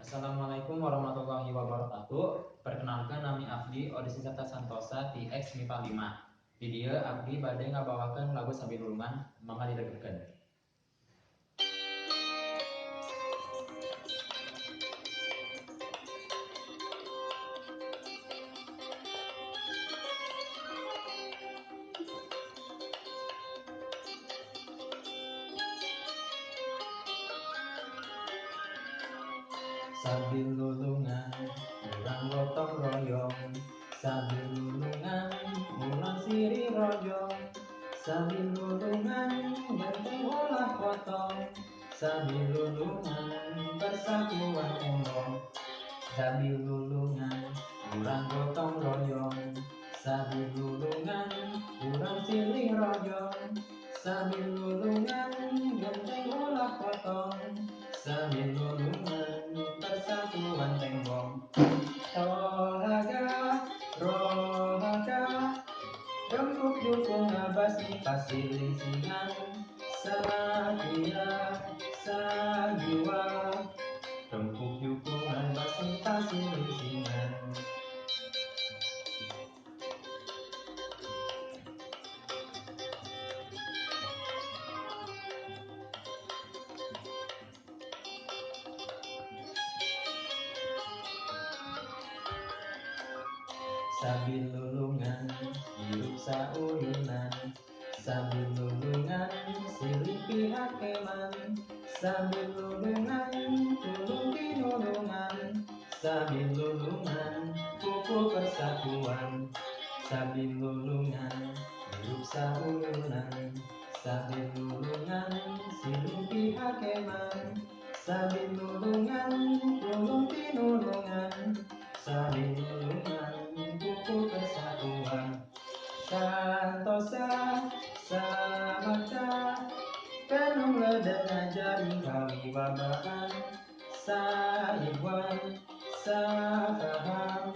Assalamualaikum warahmatullahi wabarakatuh. Perkenalkan nami Afdi Odisisata Santosa ti X MIPA 5. Di dieu Abdi bade ngabawakeun lagu Sabilulungan mangga didengarkeun. Sabilulungan urang gotong royong, sabilulungan urang siri rojong, sabilulungan benteng ulah potong, sabilulungan persatuan tembong, sabilulungan urang gotong royong, sabilulungan urang siri rojong, sabilulungan benteng ulah potong, sabilulungan persatuan tembong. Tohaga, rohaga, rembuk jukung ngabasi pasiling singan, sagia, sagiwa, rembuk jukung ngabasi pasiling singan. Sabilulungan hirup sauyunan, sabilulungan silih pihak keman, sabilulungan tulung tinulungan, sabilulungan kuku persatuan, sabilulungan hirup sauyunan, sabilulungan silih pihak keman, sabilulungan tulung tinulungan, sabilulungan kuku persatuan. Santosa samarta penuh ledeng ngajaring kawibabahan, saigwan safaham